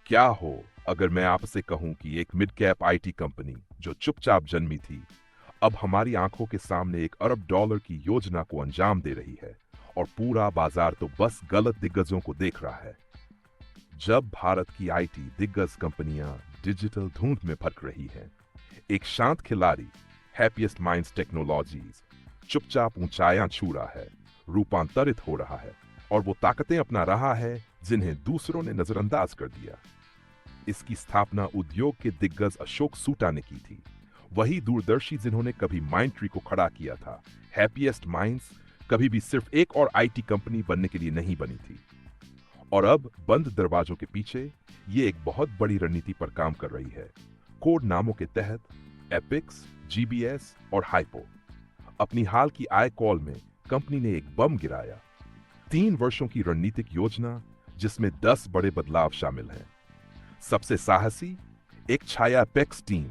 क्या हो अगर मैं आपसे कहूं कि एक मिड कैप आईटी कंपनी जो चुपचाप जन्मी थी, अब हमारी आंखों के सामने एक अरब डॉलर की योजना को अंजाम दे रही है और पूरा बाजार तो बस गलत दिग्गजों को देख रहा है। जब भारत की आईटी दिग्गज कंपनियां डिजिटल धुंध में भटक रही हैं, एक शांत खिलाड़ी हैप्पीएस्ट माइंड्स टेक्नोलॉजीज चुपचाप ऊंचाइयां छू रहा है, रूपांतरित हो रहा है और वो ताकतें अपना रहा है जिन्हें दूसरों ने नजरअंदाज कर दिया। इसकी स्थापना उद्योग के दिग्गज अशोक सूटा ने की थी, वही दूरदर्शी जिन्होंने कभी माइंड ट्री को खड़ा किया था। हैप्पीएस्ट माइंड्स कभी भी सिर्फ एक और आईटी कंपनी बनने के लिए नहीं बनी थी, और अब बंद दरवाजों के पीछे ये एक बहुत बड़ी रणनीति पर काम कर रही है। कोड नामों के तहत एपिक्स, जीबीएस और हाइपो। अपनी हाल की आय कॉल में कंपनी ने एक बम गिराया, 3 वर्षों की रणनीतिक योजना जिसमें 10 बड़े बदलाव शामिल हैं। सबसे साहसी, एक छाया एपेक्स टीम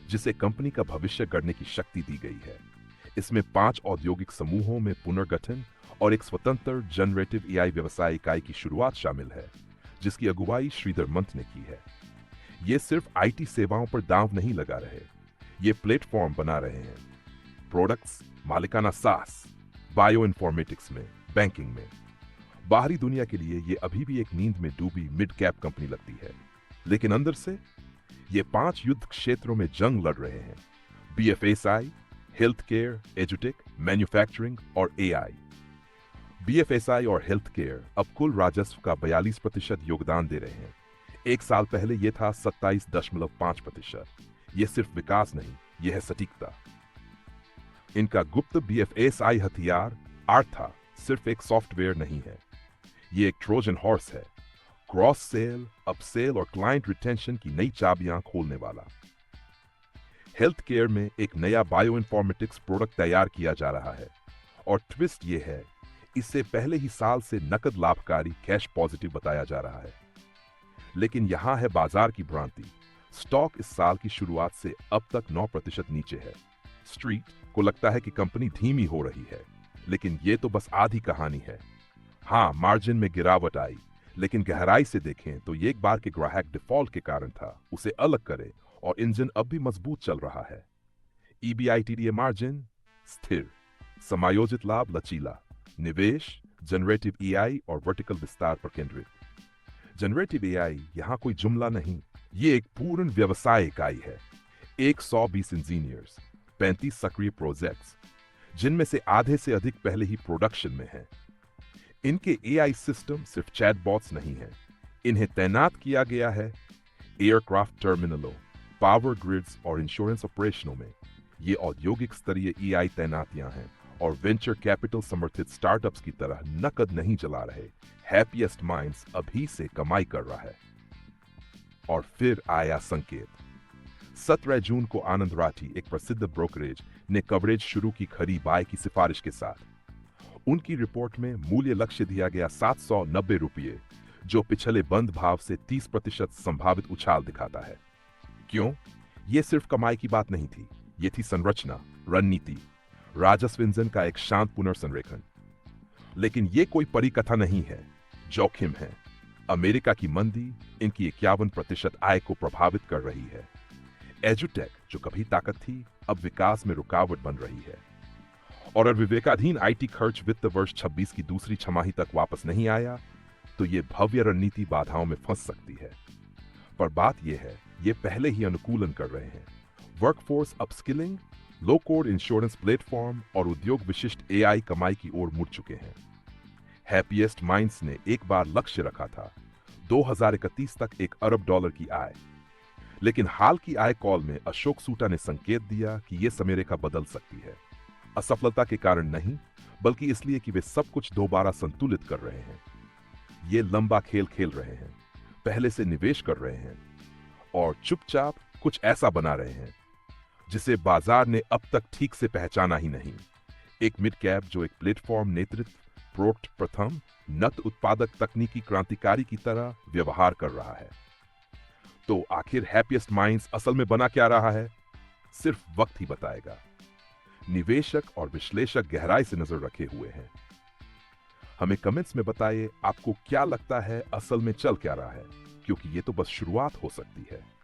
जिसे कंपनी का भविष्य गढ़ने की शक्ति दी गई है। इसमें 5 औद्योगिक समूहों में पुनर्गठन और एक स्वतंत्र जनरेटिव एआई व्यवसाय इकाई की शुरुआत शामिल है, जिसकी अगुवाई श्रीधर मंथ ने की है। ये सिर्फ आईटी सेवाओं पर दांव नहीं लगा रहे, ये प्लेटफॉर्म बना रहे हैं। प्रोडक्ट्स, मालिकाना सास, बायो इन्फॉर्मेटिक्स में, बैंकिंग में। बाहरी दुनिया के लिए ये अभी भी एक नींद में डूबी मिड कैप कंपनी लगती है, लेकिन अंदर से ये 5 युद्ध क्षेत्रों में जंग लड़ रहे हैं। बीएफएसआई, हेल्थ केयर, एजुटेक, मैन्युफैक्चरिंग और एआई। बीएफएसआई और हेल्थ केयर अब कुल राजस्व का 42% योगदान दे रहे हैं। एक साल पहले यह था 27.5%। यह सिर्फ विकास नहीं, यह है सटीकता। इनका गुप्त बीएफएसआई हथियार आर्था सिर्फ एक सॉफ्टवेयर नहीं है, यह एक ट्रोजन हॉर्स है, क्रॉस सेल, अपसेल और क्लाइंट रिटेंशन की नई चाबियां खोलने वाला। हेल्थ केयर में एक नया बायो इन्फॉर्मेटिक्स प्रोडक्ट तैयार किया जा रहा है, और ट्विस्ट यह है, इससे पहले ही साल से नकद लाभकारी कैश पॉजिटिव बताया जा रहा है। लेकिन यहां है बाजार की भ्रांति। स्टॉक इस साल की शुरुआत से अब तक 9% नीचे है। स्ट्रीट को लगता है कि कंपनी धीमी हो रही है, लेकिन यह तो बस आधी कहानी है। हां, मार्जिन में गिरावट आई, लेकिन गहराई से देखें तो ये एक बार के ग्राहक डिफॉल्ट के कारण था। उसे अलग करे और इंजन अब भी मजबूत चल रहा है। ईबीआईटीडीए मार्जिन स्थिर, समायोजित लाभ लचीला, निवेश जनरेटिव एआई और वर्टिकल विस्तार पर केंद्रित। जनरेटिव एआई यहां कोई जुमला नहीं, ये एक पूर्ण व्यवसाय इकाई है। 120 इंजीनियर्स, 35 सक्रिय प्रोजेक्ट्स, जिनमें से आधे से अधिक पहले ही प्रोडक्शन में हैं। इनके एआई सिस्टम सिर्फ चैटबॉट्स नहीं हैं, इन्हें तैनात किया गया है एयरक्राफ्ट टर्मिनलों, पावर ग्रिड्स और इंश्योरेंस ऑपरेशनों में। ये औद्योगिक स्तरीय एआई तैनातियां हैं और वेंचर कैपिटल समर्थित स्टार्टअप्स की तरह नकद नहीं चला रहे। हैप्पीएस्ट माइंड्स अभी से कमाई कर रहा है। और फिर आया संकेत। 17 जून को आनंद राठी, एक प्रसिद्ध ब्रोकरेज, ने कवरेज शुरू की खरी बाय की सिफारिश के साथ। उनकी रिपोर्ट में मूल्य लक्ष्य दिया गया 790 रुपये, जो पिछले बंद भाव से 30% संभावित उछाल दिखाता है। क्यों? यह सिर्फ कमाई की बात नहीं थी, यह थी संरचना, रणनीति, राजस्व इंजन का एक शांत पुनर्संरेखन। लेकिन यह कोई परिकथा नहीं है, जोखिम है। अमेरिका की मंदी इनकी 51% आय को प्रभावित कर रही है। एजुटेक, जो कभी ताकत थी, अब विकास में रुकावट बन रही है। और अगर विवेकाधीन आईटी खर्च वित्त वर्ष 26 की दूसरी छमाही तक वापस नहीं आया, तो यह भव्य रणनीति बाधाओं में फंस सकती है। पर बात यह है, ये पहले ही अनुकूलन कर रहे हैं। वर्कफोर्स अपस्किलिंग, लो कोड इंश्योरेंस प्लेटफॉर्म और उद्योग विशिष्ट एआई कमाई की ओर मुड़ चुके हैं। हैप्पीएस्ट माइंड्स ने एक बार लक्ष्य रखा था 2031 तक $1 अरब की आय। लेकिन हाल की आय कॉल में अशोक सूटा ने संकेत दिया कि यह समय रेखा बदल सकती है। असफलता के कारण नहीं, बल्कि इसलिए कि वे सब कुछ दोबारा संतुलित कर रहे हैं। ये लंबा खेल खेल रहे हैं, पहले से निवेश कर रहे हैं और चुपचाप कुछ ऐसा बना रहे हैं जिसे बाजार ने अब तक ठीक से पहचाना ही नहीं। एक मिड कैप जो एक प्लेटफॉर्म नेतृत्व, प्रोडक्ट प्रथम, नत उत्पादक तकनीकी क्रांतिकारी की तरह व्यवहार कर रहा है। तो आखिर हैप्पीएस्ट माइंड्स असल में बना क्या रहा है? सिर्फ वक्त ही बताएगा। निवेशक और विश्लेषक गहराई से नजर रखे हुए हैं। हमें कमेंट्स में बताइए, आपको क्या लगता है असल में चल क्या रहा है। क्योंकि ये तो बस शुरुआत हो सकती है।